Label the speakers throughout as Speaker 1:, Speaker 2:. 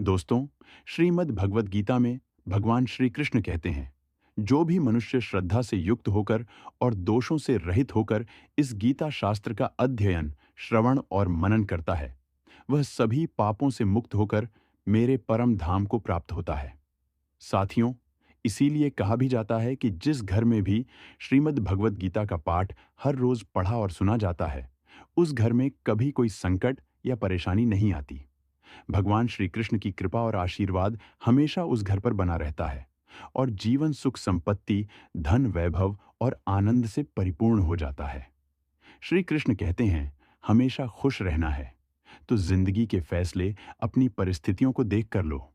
Speaker 1: दोस्तों, श्रीमद् भगवद गीता में भगवान श्री कृष्ण कहते हैं, जो भी मनुष्य श्रद्धा से युक्त होकर और दोषों से रहित होकर इस गीता शास्त्र का अध्ययन, श्रवण और मनन करता है, वह सभी पापों से मुक्त होकर मेरे परम धाम को प्राप्त होता है। साथियों, इसीलिए कहा भी जाता है कि जिस घर में भी श्रीमद् भगवद गीता का पाठ हर रोज पढ़ा और सुना जाता है, उस घर में कभी कोई संकट या परेशानी नहीं आती। भगवान श्री कृष्ण की कृपा और आशीर्वाद हमेशा उस घर पर बना रहता है और जीवन सुख संपत्ति, धन वैभव और आनंद से परिपूर्ण हो जाता है। श्री कृष्ण कहते हैं, हमेशा खुश रहना है तो जिंदगी के फैसले अपनी परिस्थितियों को देख कर लो।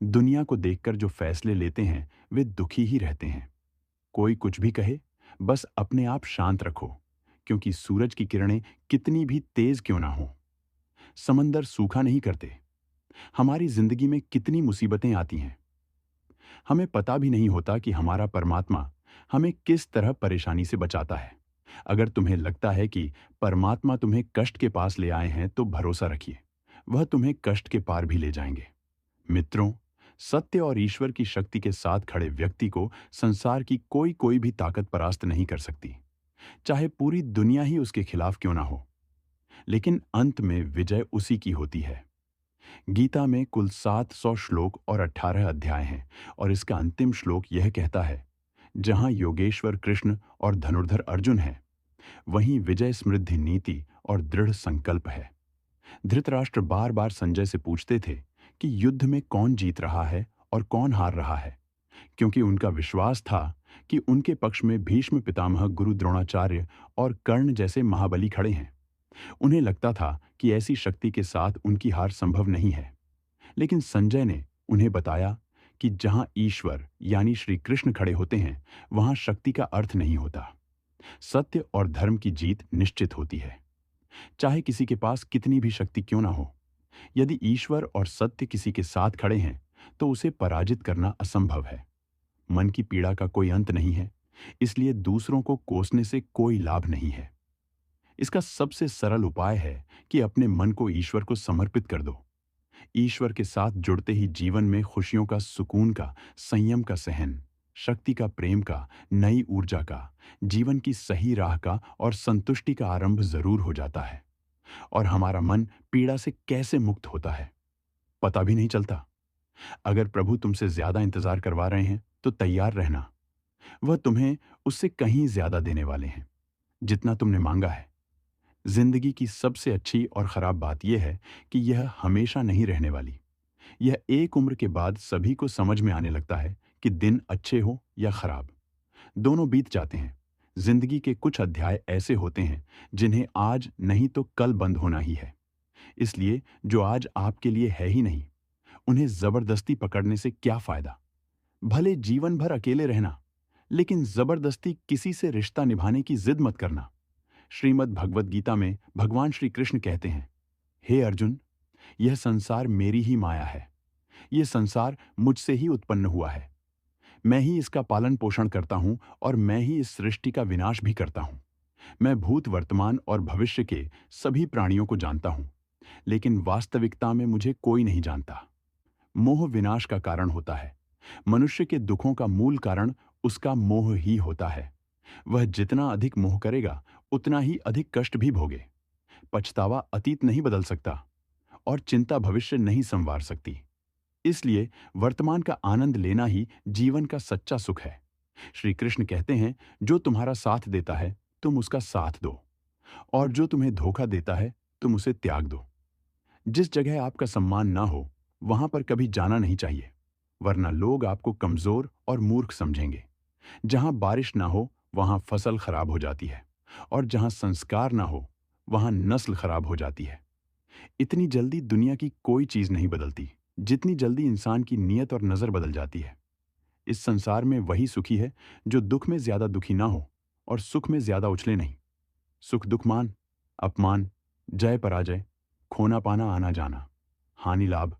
Speaker 1: दुनिया को देखकर जो फैसले लेते हैं वे दुखी ही रहते हैं। कोई कुछ भी कहे, बस अपने आप शांत रखो, क्योंकि सूरज की किरणें कितनी भी तेज क्यों ना हो, समंदर सूखा नहीं करते। हमारी जिंदगी में कितनी मुसीबतें आती हैं, हमें पता भी नहीं होता कि हमारा परमात्मा हमें किस तरह परेशानी से बचाता है। अगर तुम्हें लगता है कि परमात्मा तुम्हें कष्ट के पास ले आए हैं, तो भरोसा रखिए, वह तुम्हें कष्ट के पार भी ले जाएंगे। मित्रों, सत्य और ईश्वर की शक्ति के साथ खड़े व्यक्ति को संसार की कोई भी ताकत परास्त नहीं कर सकती, चाहे पूरी दुनिया ही उसके खिलाफ क्यों ना हो। लेकिन अंत में विजय उसी की होती है। गीता में कुल 700 श्लोक और 18 अध्याय हैं और इसका अंतिम श्लोक यह कहता है, जहां योगेश्वर कृष्ण और धनुर्धर अर्जुन है, वहीं विजय समृद्धि नीति और दृढ़ संकल्प है। धृतराष्ट्र बार बार संजय से पूछते थे कि युद्ध में कौन जीत रहा है और कौन हार रहा है, क्योंकि उनका विश्वास था कि उनके पक्ष में भीष्म पितामह, गुरु द्रोणाचार्य और कर्ण जैसे महाबली खड़े हैं। उन्हें लगता था कि ऐसी शक्ति के साथ उनकी हार संभव नहीं है। लेकिन संजय ने उन्हें बताया कि जहां ईश्वर यानी श्री कृष्ण खड़े होते हैं, वहां शक्ति का अर्थ नहीं होता। सत्य और धर्म की जीत निश्चित होती है, चाहे किसी के पास कितनी भी शक्ति क्यों ना हो। यदि ईश्वर और सत्य किसी के साथ खड़े हैं, तो उसे पराजित करना असंभव है। मन की पीड़ा का कोई अंत नहीं है, इसलिए दूसरों को कोसने से कोई लाभ नहीं है। इसका सबसे सरल उपाय है कि अपने मन को ईश्वर को समर्पित कर दो। ईश्वर के साथ जुड़ते ही जीवन में खुशियों का, सुकून का, संयम का, सहन शक्ति का, प्रेम का, नई ऊर्जा का, जीवन की सही राह का और संतुष्टि का आरंभ जरूर हो जाता है। और हमारा मन पीड़ा से कैसे मुक्त होता है, पता भी नहीं चलता। अगर प्रभु तुमसे ज्यादा इंतजार करवा रहे हैं, तो तैयार रहना। वह तुम्हें उससे कहीं ज्यादा देने वाले हैं, जितना तुमने मांगा है। जिंदगी की सबसे अच्छी और खराब बात यह है कि यह हमेशा नहीं रहने वाली। यह एक उम्र के बाद सभी को समझ में आने लगता है कि दिन अच्छे हो या खराब, दोनों बीत जाते हैं। जिंदगी के कुछ अध्याय ऐसे होते हैं जिन्हें आज नहीं तो कल बंद होना ही है। इसलिए जो आज आपके लिए है ही नहीं, उन्हें जबरदस्ती पकड़ने से क्या फायदा। भले जीवन भर अकेले रहना, लेकिन जबरदस्ती किसी से रिश्ता निभाने की जिद मत करना। श्रीमद् भगवद गीता में भगवान श्री कृष्ण कहते हैं, हे अर्जुन, यह संसार मेरी ही माया है। यह संसार मुझसे ही उत्पन्न हुआ है। मैं ही इसका पालन पोषण करता हूं और मैं ही इस सृष्टि का विनाश भी करता हूं। मैं भूत, वर्तमान और भविष्य के सभी प्राणियों को जानता हूं, लेकिन वास्तविकता में मुझे कोई नहीं जानता। मोह विनाश का कारण होता है। मनुष्य के दुखों का मूल कारण उसका मोह ही होता है। वह जितना अधिक मोह करेगा, उतना ही अधिक कष्ट भी भोगे। पछतावा अतीत नहीं बदल सकता और चिंता भविष्य नहीं संवार सकती। इसलिए वर्तमान का आनंद लेना ही जीवन का सच्चा सुख है। श्री कृष्ण कहते हैं, जो तुम्हारा साथ देता है, तुम उसका साथ दो, और जो तुम्हें धोखा देता है, तुम उसे त्याग दो। जिस जगह आपका सम्मान ना हो, वहां पर कभी जाना नहीं चाहिए, वरना लोग आपको कमजोर और मूर्ख समझेंगे। जहां बारिश ना हो, वहां फसल खराब हो जाती है, और जहां संस्कार ना हो, वहां नस्ल खराब हो जाती है। इतनी जल्दी दुनिया की कोई चीज नहीं बदलती, जितनी जल्दी इंसान की नीयत और नजर बदल जाती है। इस संसार में वही सुखी है जो दुख में ज्यादा दुखी ना हो और सुख में ज्यादा उछले नहीं। सुख दुख, मान अपमान, जय पराजय, खोना पाना, आना जाना, हानि लाभ,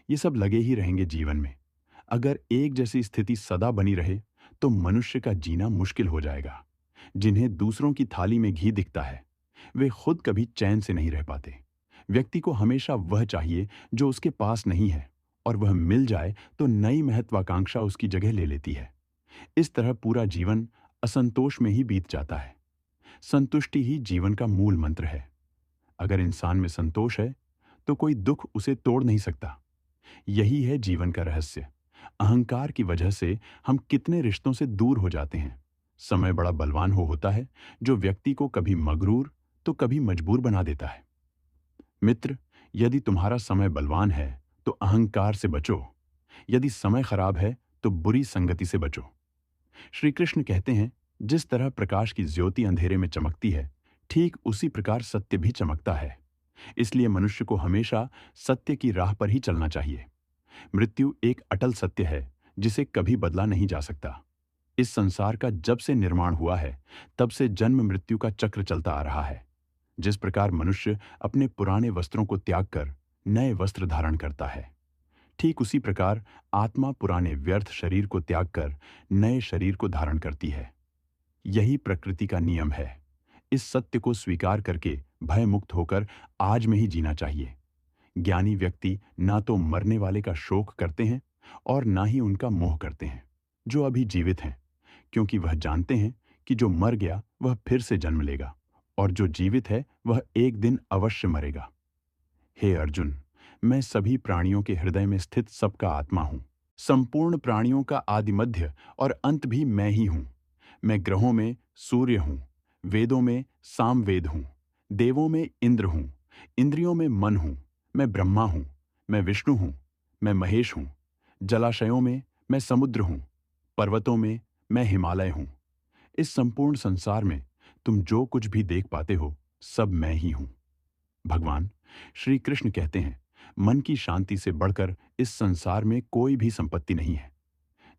Speaker 1: ये सब लगे ही रहेंगे जीवन में। अगर एक जैसी स्थिति सदा बनी रहे, तो मनुष्य का जीना मुश्किल हो जाएगा। जिन्हें दूसरों की थाली में घी दिखता है, वे खुद कभी चैन से नहीं रह पाते। व्यक्ति को हमेशा वह चाहिए जो उसके पास नहीं है, और वह मिल जाए तो नई महत्वाकांक्षा उसकी जगह ले लेती है। इस तरह पूरा जीवन असंतोष में ही बीत जाता है। संतुष्टि ही जीवन का मूल मंत्र है। अगर इंसान में संतोष है तो कोई दुख उसे तोड़ नहीं सकता। यही है जीवन का रहस्य। अहंकार की वजह से हम कितने रिश्तों से दूर हो जाते हैं। समय बड़ा बलवान होता है जो व्यक्ति को कभी मगरूर तो कभी मजबूर बना देता है। मित्र, यदि तुम्हारा समय बलवान है तो अहंकार से बचो। यदि समय खराब है तो बुरी संगति से बचो। श्री कृष्ण कहते हैं, जिस तरह प्रकाश की ज्योति अंधेरे में चमकती है, ठीक उसी प्रकार सत्य भी चमकता है। इसलिए मनुष्य को हमेशा सत्य की राह पर ही चलना चाहिए। मृत्यु एक अटल सत्य है जिसे कभी बदला नहीं जा सकता। इस संसार का जब से निर्माण हुआ है तब से जन्म मृत्यु का चक्र चलता आ रहा है। जिस प्रकार मनुष्य अपने पुराने वस्त्रों को त्याग कर नए वस्त्र धारण करता है, ठीक उसी प्रकार आत्मा पुराने व्यर्थ शरीर को त्याग कर नए शरीर को धारण करती है। यही प्रकृति का नियम है। इस सत्य को स्वीकार करके भय मुक्त होकर आज में ही जीना चाहिए। ज्ञानी व्यक्ति ना तो मरने वाले का शोक करते हैं और ना ही उनका मोह करते हैं जो अभी जीवित हैं, क्योंकि वह जानते हैं कि जो मर गया वह फिर से जन्म लेगा और जो जीवित है वह एक दिन अवश्य मरेगा। हे अर्जुन, मैं सभी प्राणियों के हृदय में स्थित सबका आत्मा हूं। संपूर्ण प्राणियों का आदि मध्य और अंत भी मैं ही हूं। मैं ग्रहों में सूर्य हूं, वेदों में सामवेद हूं, देवों में इंद्र हूं, इंद्रियों में मन हूं, मैं ब्रह्मा हूं, मैं विष्णु हूं, मैं महेश हूं, जलाशयों में मैं समुद्र हूं, पर्वतों में मैं हिमालय हूं। इस संपूर्ण संसार में तुम जो कुछ भी देख पाते हो सब मैं ही हूं। भगवान श्री कृष्ण कहते हैं, मन की शांति से बढ़कर इस संसार में कोई भी संपत्ति नहीं है।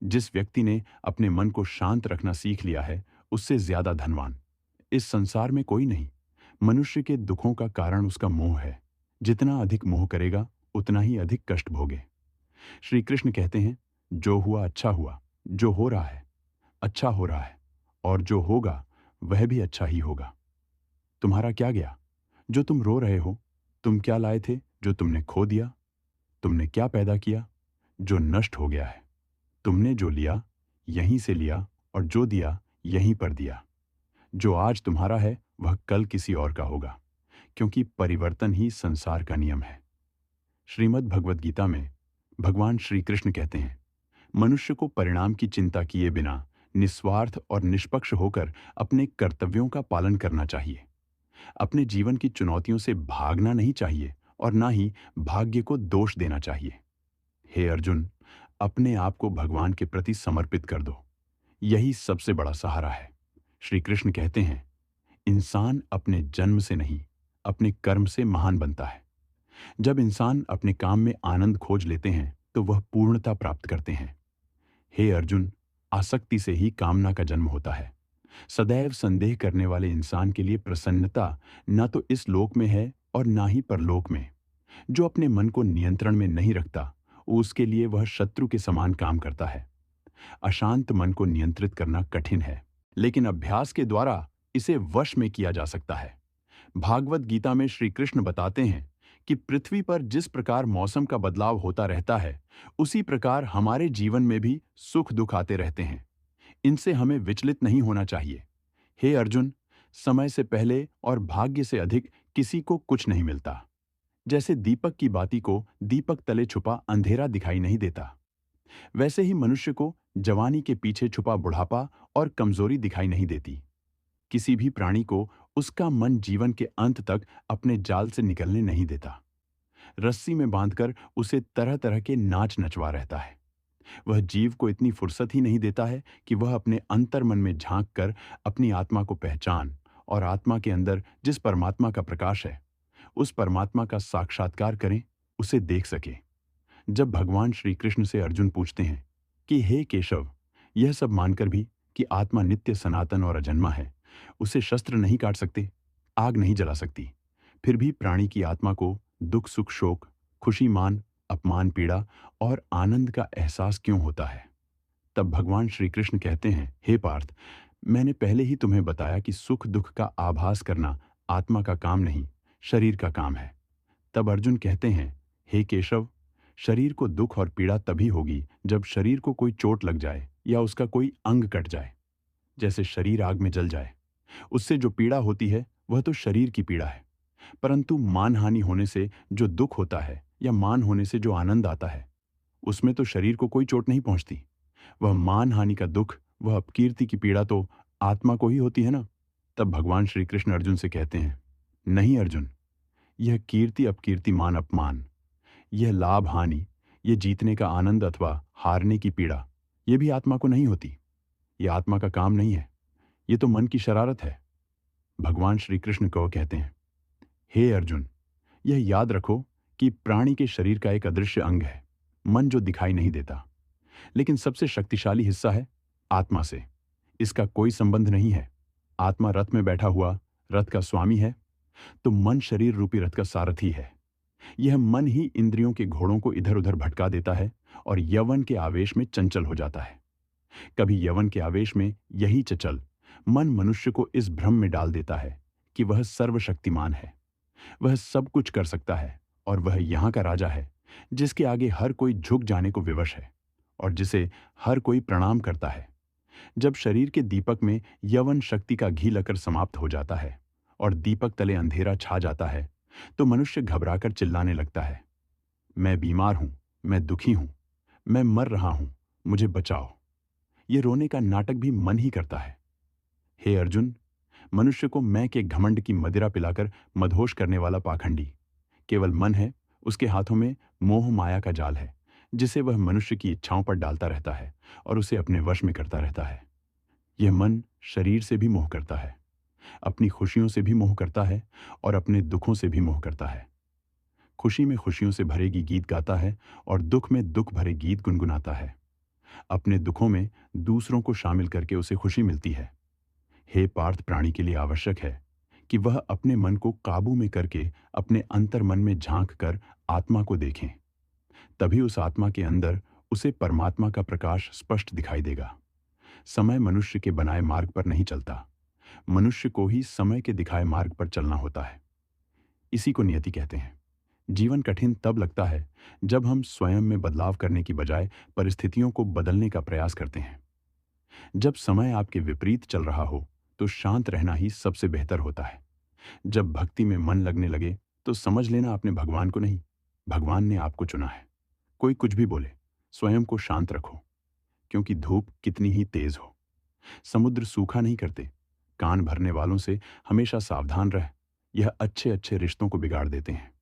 Speaker 1: जिस व्यक्ति ने अपने मन को शांत रखना सीख लिया है उससे ज्यादा धनवान इस संसार में कोई नहीं। मनुष्य के दुखों का कारण उसका मोह है। जितना अधिक मोह करेगा उतना ही अधिक कष्ट भोगे। श्री कृष्ण कहते हैं, जो हुआ अच्छा हुआ, जो हो रहा है अच्छा हो रहा है, और जो होगा वह भी अच्छा ही होगा। तुम्हारा क्या गया जो तुम रो रहे हो? तुम क्या लाए थे जो तुमने खो दिया? तुमने क्या पैदा किया जो नष्ट हो गया है? तुमने जो लिया यहीं से लिया और जो दिया यहीं पर दिया। जो आज तुम्हारा है वह कल किसी और का होगा, क्योंकि परिवर्तन ही संसार का नियम है। श्रीमद् भगवद गीता में भगवान श्री कृष्ण कहते हैं, मनुष्य को परिणाम की चिंता किए बिना निस्वार्थ और निष्पक्ष होकर अपने कर्तव्यों का पालन करना चाहिए। अपने जीवन की चुनौतियों से भागना नहीं चाहिए और ना ही भाग्य को दोष देना चाहिए। हे अर्जुन, अपने आप को भगवान के प्रति समर्पित कर दो। यही सबसे बड़ा सहारा है। श्री कृष्ण कहते हैं, इंसान अपने जन्म से नहीं, अपने कर्म से महान बनता है। जब इंसान अपने काम में आनंद खोज लेते हैं तो वह पूर्णता प्राप्त करते हैं। हे अर्जुन, आसक्ति से ही कामना का जन्म होता है। सदैव संदेह करने वाले इंसान के लिए प्रसन्नता न तो इस लोक में है और ना ही परलोक में। जो अपने मन को नियंत्रण में नहीं रखता, उसके लिए वह शत्रु के समान काम करता है। अशांत मन को नियंत्रित करना कठिन है, लेकिन अभ्यास के द्वारा इसे वश में किया जा सकता है। भागवत गीता में श्री कृष्ण बताते हैं कि पृथ्वी पर जिस प्रकार मौसम का बदलाव होता रहता है, उसी प्रकार हमारे जीवन में भी सुख दुख आते रहते हैं। इनसे हमें विचलित नहीं होना चाहिए। हे अर्जुन, समय से पहले और भाग्य से अधिक किसी को कुछ नहीं मिलता। जैसे दीपक की बाती को दीपक तले छुपा अंधेरा दिखाई नहीं देता, वैसे ही मनुष्य को जवानी के पीछे छुपा बुढ़ापा और कमजोरी दिखाई नहीं देती। किसी भी प्राणी को उसका मन जीवन के अंत तक अपने जाल से निकलने नहीं देता। रस्सी में बांधकर उसे तरह तरह के नाच नचवा रहता है। वह जीव को इतनी फुर्सत ही नहीं देता है कि वह अपने अंतर मन में झांक कर अपनी आत्मा को पहचान और आत्मा के अंदर जिस परमात्मा का प्रकाश है उस परमात्मा का साक्षात्कार करें, उसे देख सके। जब भगवान श्री कृष्ण से अर्जुन पूछते हैं कि हे केशव, यह सब मानकर भी कि आत्मा नित्य सनातन और अजन्मा है, उसे शस्त्र नहीं काट सकते, आग नहीं जला सकती, फिर भी प्राणी की आत्मा को दुख सुख शोक, खुशी मान अपमान पीड़ा और आनंद का एहसास क्यों होता है? तब भगवान श्री कृष्ण कहते हैं, हे पार्थ, मैंने पहले ही तुम्हें बताया कि सुख दुख का आभास करना आत्मा का काम नहीं, शरीर का काम है। तब अर्जुन कहते हैं, हे केशव, शरीर को दुख और पीड़ा तभी होगी जब शरीर को कोई चोट लग जाए या उसका कोई अंग कट जाए। जैसे शरीर आग में जल जाए, उससे जो पीड़ा होती है वह तो शरीर की पीड़ा है। परंतु मानहानि होने से जो दुख होता है या मान होने से जो आनंद आता है, उसमें तो शरीर को कोई चोट नहीं पहुंचती। वह मानहानि का दुख, वह अपकीर्ति की पीड़ा तो आत्मा को ही होती है ना। तब भगवान श्री कृष्ण अर्जुन से कहते हैं, नहीं अर्जुन, यह कीर्ति अपकीर्ति मान अपमान, यह लाभ हानि, ये जीतने का आनंद अथवा हारने की पीड़ा, ये भी आत्मा को नहीं होती। यह आत्मा का काम नहीं है, ये तो मन की शरारत है। भगवान श्री कृष्ण को कहते हैं, हे अर्जुन, यह याद रखो कि प्राणी के शरीर का एक अदृश्य अंग है, मन, जो दिखाई नहीं देता, लेकिन सबसे शक्तिशाली हिस्सा है आत्मा से। इसका कोई संबंध नहीं है। आत्मा रथ में बैठा हुआ रथ का स्वामी है, तो मन शरीर रूपी रथ का सारथी है। यह मन ही इंद्रियों के घोड़ों को इधर उधर भटका देता है और यवन के आवेश में चंचल हो जाता है। कभी यवन के आवेश में यही चंचल मन मनुष्य को इस भ्रम में डाल देता है कि वह सर्वशक्तिमान है, वह सब कुछ कर सकता है और वह यहाँ का राजा है, जिसके आगे हर कोई झुक जाने को विवश है और जिसे हर कोई प्रणाम करता है। जब शरीर के दीपक में यवन शक्ति का घी लकर समाप्त हो जाता है और दीपक तले अंधेरा छा जाता है, तो मनुष्य घबराकर चिल्लाने लगता है, मैं बीमार हूं, मैं दुखी हूं, मैं मर रहा हूं, मुझे बचाओ। ये रोने का नाटक भी मन ही करता है। हे अर्जुन, मनुष्य को मैं के घमंड की मदिरा पिलाकर मदहोश करने वाला पाखंडी केवल मन है। उसके हाथों में मोह माया का जाल है, जिसे वह मनुष्य की इच्छाओं पर डालता रहता है और उसे अपने वश में करता रहता है। यह मन शरीर से भी मोह करता है, अपनी खुशियों से भी मोह करता है और अपने दुखों से भी मोह करता है। खुशी में खुशियों से भरे गीत गाता है और दुख में दुख भरे गीत गुनगुनाता है। अपने दुखों में दूसरों को शामिल करके उसे खुशी मिलती है। हे पार्थ, प्राणी के लिए आवश्यक है कि वह अपने मन को काबू में करके अपने अंतर मन में झांक कर आत्मा को देखें। तभी उस आत्मा के अंदर उसे परमात्मा का प्रकाश स्पष्ट दिखाई देगा। समय मनुष्य के बनाए मार्ग पर नहीं चलता, मनुष्य को ही समय के दिखाए मार्ग पर चलना होता है। इसी को नियति कहते हैं। जीवन कठिन तब लगता है जब हम स्वयं में बदलाव करने की बजाय परिस्थितियों को बदलने का प्रयास करते हैं। जब समय आपके विपरीत चल रहा हो तो शांत रहना ही सबसे बेहतर होता है। जब भक्ति में मन लगने लगे तो समझ लेना आपने भगवान को नहीं, भगवान ने आपको चुना है। कोई कुछ भी बोले, स्वयं को शांत रखो, क्योंकि धूप कितनी ही तेज हो, समुद्र सूखा नहीं करते। कान भरने वालों से हमेशा सावधान रह, यह अच्छे अच्छे रिश्तों को बिगाड़ देते हैं।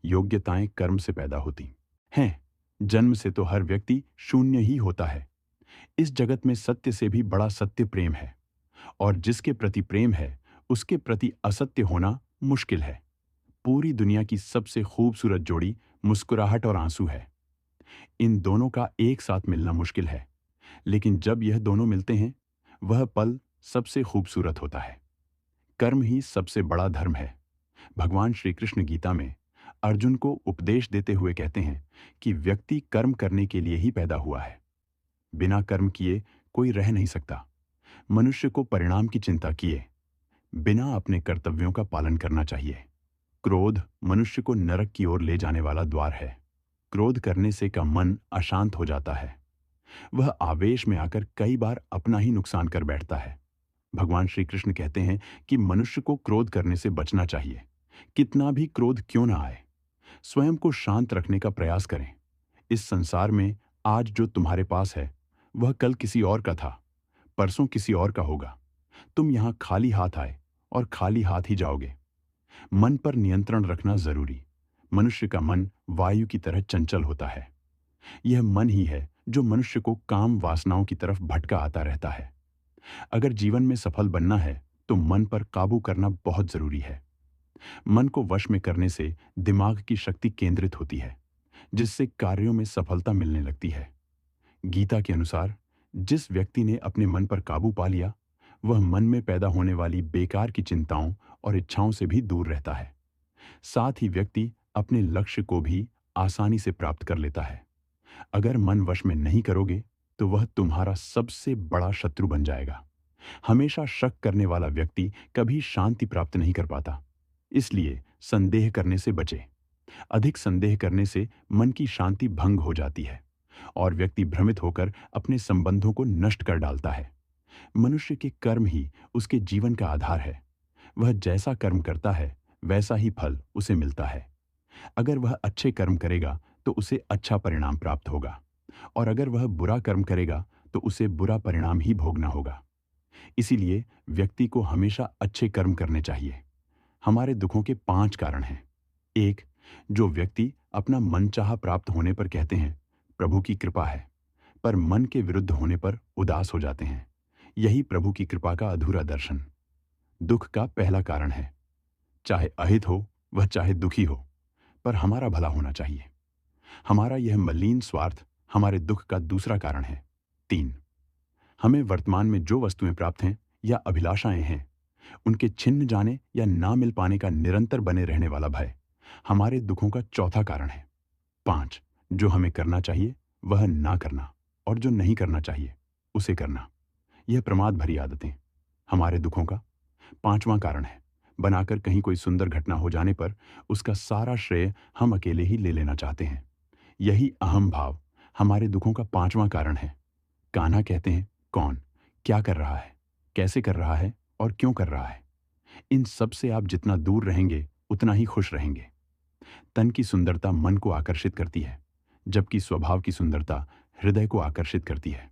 Speaker 1: योग्यताएं कर्म से पैदा होती हैं। जन्म से तो हर व्यक्ति शून्य ही होता है। इस जगत में सत्य से भी बड़ा सत्य प्रेम है, और जिसके प्रति प्रेम है उसके प्रति असत्य होना मुश्किल है। पूरी दुनिया की सबसे खूबसूरत जोड़ी मुस्कुराहट और आंसू है। इन दोनों का एक साथ मिलना मुश्किल है, लेकिन जब यह दोनों मिलते हैं, वह पल सबसे खूबसूरत होता है। कर्म ही सबसे बड़ा धर्म है। भगवान श्री कृष्ण गीता में अर्जुन को उपदेश देते हुए कहते हैं कि व्यक्ति कर्म करने के लिए ही पैदा हुआ है। बिना कर्म किए कोई रह नहीं सकता। मनुष्य को परिणाम की चिंता किए बिना अपने कर्तव्यों का पालन करना चाहिए। क्रोध मनुष्य को नरक की ओर ले जाने वाला द्वार है। क्रोध करने से का मन अशांत हो जाता है। वह आवेश में आकर कई बार अपना ही नुकसान कर बैठता है। भगवान श्री कृष्ण कहते हैं कि मनुष्य को क्रोध करने से बचना चाहिए। कितना भी क्रोध क्यों ना आए, स्वयं को शांत रखने का प्रयास करें। इस संसार में आज जो तुम्हारे पास है वह कल किसी और का था, परसों किसी और का होगा। तुम यहां खाली हाथ आए और खाली हाथ ही जाओगे। मन पर नियंत्रण रखना जरूरी। मनुष्य का मन वायु की तरह चंचल होता है। यह मन ही है जो मनुष्य को काम वासनाओं की तरफ भटका आता रहता है। अगर जीवन में सफल बनना है तो मन पर काबू करना बहुत जरूरी है। मन को वश में करने से दिमाग की शक्ति केंद्रित होती है, जिससे कार्यों में सफलता मिलने लगती है। गीता के अनुसार जिस व्यक्ति ने अपने मन पर काबू पा लिया, वह मन में पैदा होने वाली बेकार की चिंताओं और इच्छाओं से भी दूर रहता है। साथ ही व्यक्ति अपने लक्ष्य को भी आसानी से प्राप्त कर लेता है। अगर मन वश में नहीं करोगे तो वह तुम्हारा सबसे बड़ा शत्रु बन जाएगा। हमेशा शक करने वाला व्यक्ति कभी शांति प्राप्त नहीं कर पाता। इसलिए संदेह करने से बचे। अधिक संदेह करने से मन की शांति भंग हो जाती है और व्यक्ति भ्रमित होकर अपने संबंधों को नष्ट कर डालता है। मनुष्य के कर्म ही उसके जीवन का आधार है। वह जैसा कर्म करता है वैसा ही फल उसे मिलता है। अगर वह अच्छे कर्म करेगा तो उसे अच्छा परिणाम प्राप्त होगा और अगर वह बुरा कर्म करेगा तो उसे बुरा परिणाम ही भोगना होगा। इसीलिए व्यक्ति को हमेशा अच्छे कर्म करने चाहिए। हमारे दुखों के 5 कारण हैं। 1, जो व्यक्ति अपना मनचाहा प्राप्त होने पर कहते हैं प्रभु की कृपा है, पर मन के विरुद्ध होने पर उदास हो जाते हैं। यही प्रभु की कृपा का अधूरा दर्शन। दुख का पहला कारण है, चाहे अहित हो वह चाहे दुखी हो, पर हमारा भला होना चाहिए। हमारा यह मलिन स्वार्थ हमारे दुख का दूसरा कारण है। 3, हमें वर्तमान में जो वस्तुएं प्राप्त हैं या अभिलाषाएं हैं, उनके छिन्न जाने या ना मिल पाने का निरंतर बने रहने वाला भय हमारे दुखों का चौथा कारण है। 5, जो हमें करना चाहिए वह ना करना और जो नहीं करना चाहिए उसे करना, यह प्रमाद भरी आदतें हमारे दुखों का 5वां कारण है। बनाकर कहीं कोई सुंदर घटना हो जाने पर उसका सारा श्रेय हम अकेले ही ले लेना चाहते हैं। यही अहम भाव हमारे दुखों का 5वां कारण है। कान्हा कहते हैं कौन, क्या कर रहा है, कैसे कर रहा है और क्यों कर रहा है। इन सब से आप जितना दूर रहेंगे उतना ही खुश रहेंगे। तन की सुंदरता मन को आकर्षित करती है, जबकि स्वभाव की सुंदरता हृदय को आकर्षित करती है।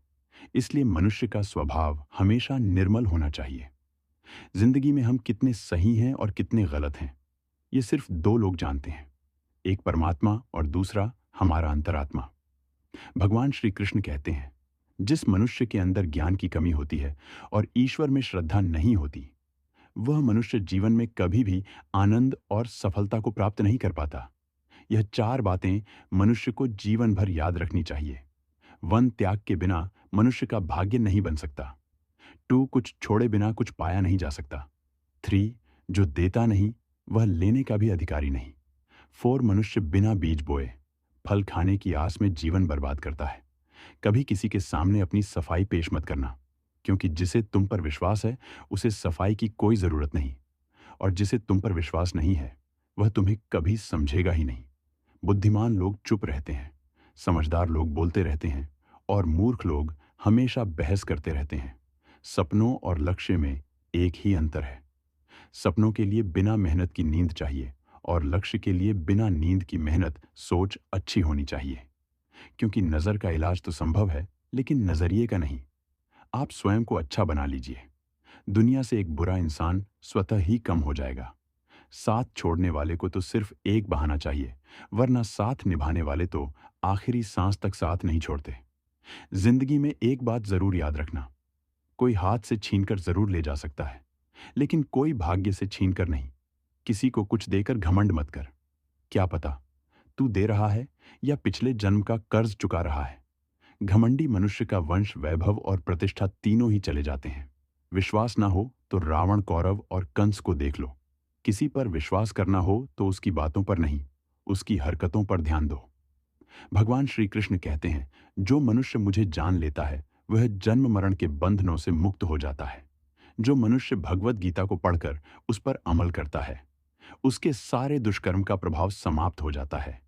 Speaker 1: इसलिए मनुष्य का स्वभाव हमेशा निर्मल होना चाहिए। जिंदगी में हम कितने सही हैं और कितने गलत हैं, ये सिर्फ 2 लोग जानते हैं, एक परमात्मा और दूसरा हमारा अंतरात्मा। भगवान श्री कृष्ण कहते हैं, जिस मनुष्य के अंदर ज्ञान की कमी होती है और ईश्वर में श्रद्धा नहीं होती, वह मनुष्य जीवन में कभी भी आनंद और सफलता को प्राप्त नहीं कर पाता। यह 4 बातें मनुष्य को जीवन भर याद रखनी चाहिए। 1, त्याग के बिना मनुष्य का भाग्य नहीं बन सकता। 2, कुछ छोड़े बिना कुछ पाया नहीं जा सकता। 3, जो देता नहीं वह लेने का भी अधिकारी नहीं। 4, मनुष्य बिना बीज बोए फल खाने की आस में जीवन बर्बाद करता है। कभी किसी के सामने अपनी सफाई पेश मत करना, क्योंकि जिसे तुम पर विश्वास है उसे सफाई की कोई जरूरत नहीं, और जिसे तुम पर विश्वास नहीं है वह तुम्हें कभी समझेगा ही नहीं। बुद्धिमान लोग चुप रहते हैं, समझदार लोग बोलते रहते हैं और मूर्ख लोग हमेशा बहस करते रहते हैं। सपनों और लक्ष्य में एक ही अंतर है। सपनों के लिए बिना मेहनत की नींद चाहिए और लक्ष्य के लिए बिना नींद की मेहनत सोच अच्छी होनी चाहिए। क्योंकि नज़र का इलाज तो संभव है, लेकिन नज़रिए का नहीं। आप स्वयं को अच्छा बना लीजिए। दुनिया से एक बुरा इंसान स्वतः ही कम हो जाएगा। साथ छोड़ने वाले को तो सिर्फ एक बहाना चाहिए, वरना साथ निभाने वाले तो आखिरी सांस तक साथ नहीं छोड़ते। जिंदगी में एक बात जरूर याद रखना, कोई हाथ से छीनकर जरूर ले जा सकता है, लेकिन कोई भाग्य से छीनकर नहीं। किसी को कुछ देकर घमंड मत कर। क्या पता तू दे रहा है या पिछले जन्म का कर्ज चुका रहा है। घमंडी मनुष्य का वंश, वैभव और प्रतिष्ठा तीनों ही चले जाते हैं। विश्वास ना हो तो रावण, कौरव और कंस को देख लो। किसी पर विश्वास करना हो तो उसकी बातों पर नहीं, उसकी हरकतों पर ध्यान दो। भगवान श्री कृष्ण कहते हैं, जो मनुष्य मुझे जान लेता है वह जन्म मरण के बंधनों से मुक्त हो जाता है। जो मनुष्य भगवत गीता को पढ़कर उस पर अमल करता है, उसके सारे दुष्कर्म का प्रभाव समाप्त हो जाता है।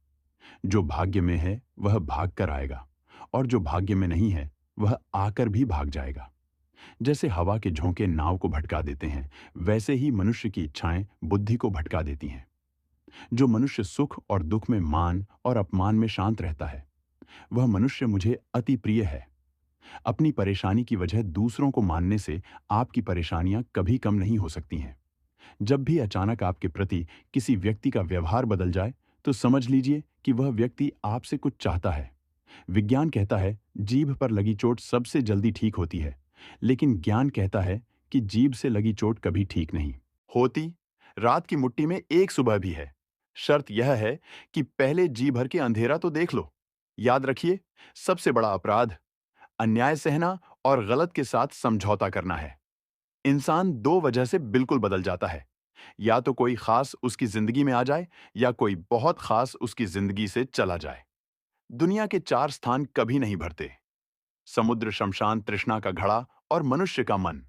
Speaker 1: जो भाग्य में है वह भाग कर आएगा, और जो भाग्य में नहीं है वह आकर भी भाग जाएगा। जैसे हवा के झोंके नाव को भटका देते हैं, वैसे ही मनुष्य की इच्छाएं बुद्धि को भटका देती हैं। जो मनुष्य सुख और दुख में, मान और अपमान में शांत रहता है, वह मनुष्य मुझे अति प्रिय है। अपनी परेशानी की वजह दूसरों को मानने से आपकी परेशानियां कभी कम नहीं हो सकती हैं। जब भी अचानक आपके प्रति किसी व्यक्ति का व्यवहार बदल जाए, तो समझ लीजिए कि वह व्यक्ति आपसे कुछ चाहता है। विज्ञान कहता है जीभ पर लगी चोट सबसे जल्दी ठीक होती है, लेकिन ज्ञान कहता है कि जीभ से लगी चोट कभी ठीक नहीं होती। रात की मुट्ठी में एक सुबह भी है। शर्त यह है कि पहले जी भर के अंधेरा तो देख लो। याद रखिए, सबसे बड़ा अपराध अन्याय सहना और गलत के साथ समझौता करना है। इंसान 2 वजह से बिल्कुल बदल जाता है, या तो कोई खास उसकी जिंदगी में आ जाए या कोई बहुत खास उसकी जिंदगी से चला जाए। दुनिया के 4 स्थान कभी नहीं भरते: समुद्र, शमशान, तृष्णा का घड़ा और मनुष्य का मन।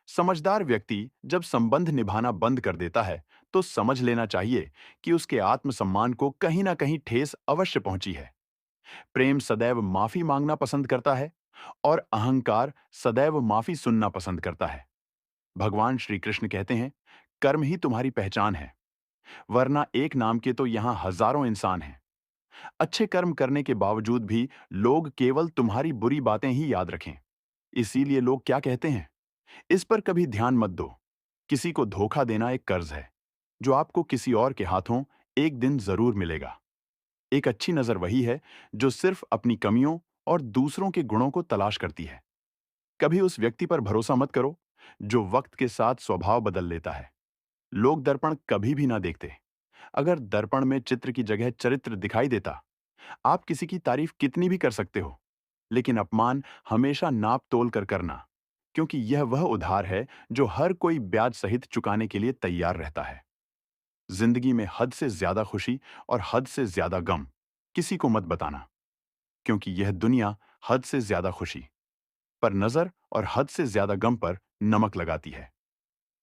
Speaker 1: समझदार व्यक्ति जब संबंध निभाना बंद कर देता है तो समझ लेना चाहिए कि उसके आत्मसम्मान को कहीं ना कहीं ठेस अवश्य पहुंची है। प्रेम सदैव माफी मांगना पसंद करता है और अहंकार सदैव माफी सुनना पसंद करता है। भगवान श्री कृष्ण कहते हैं, कर्म ही तुम्हारी पहचान है, वरना एक नाम के तो यहां हजारों इंसान हैं। अच्छे कर्म करने के बावजूद भी लोग केवल तुम्हारी बुरी बातें ही याद रखें। इसीलिए लोग क्या कहते हैं, इस पर कभी ध्यान मत दो। किसी को धोखा देना एक कर्ज है, जो आपको किसी और के हाथों एक दिन जरूर मिलेगा। एक अच्छी नजर वही है जो सिर्फ अपनी कमियों और दूसरों के गुणों को तलाश करती है। कभी उस व्यक्ति पर भरोसा मत करो जो वक्त के साथ स्वभाव बदल लेता है। लोग दर्पण कभी भी ना देखते। अगर दर्पण में चित्र की जगह चरित्र दिखाई देता, आप किसी की तारीफ कितनी भी कर सकते हो, लेकिन अपमान हमेशा नाप तोल कर करना, क्योंकि यह वह उधार है जो हर कोई ब्याज सहित चुकाने के लिए तैयार रहता है। जिंदगी में हद से ज्यादा खुशी और हद से ज्यादा गम किसी को मत बताना, क्योंकि यह दुनिया हद से ज्यादा खुशी पर नजर और हद से ज्यादा गम पर नमक लगाती है।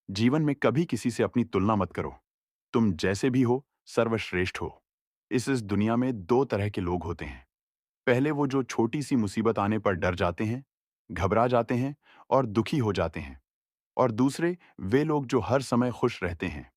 Speaker 1: जीवन में कभी किसी से अपनी तुलना मत करो। तुम जैसे भी हो, सर्वश्रेष्ठ हो। इस दुनिया में दो तरह के लोग होते हैं। पहले वो जो छोटी सी मुसीबत आने पर डर जाते हैं, घबरा जाते हैं और दुखी हो जाते हैं। और दूसरे वे लोग जो हर समय खुश रहते हैं,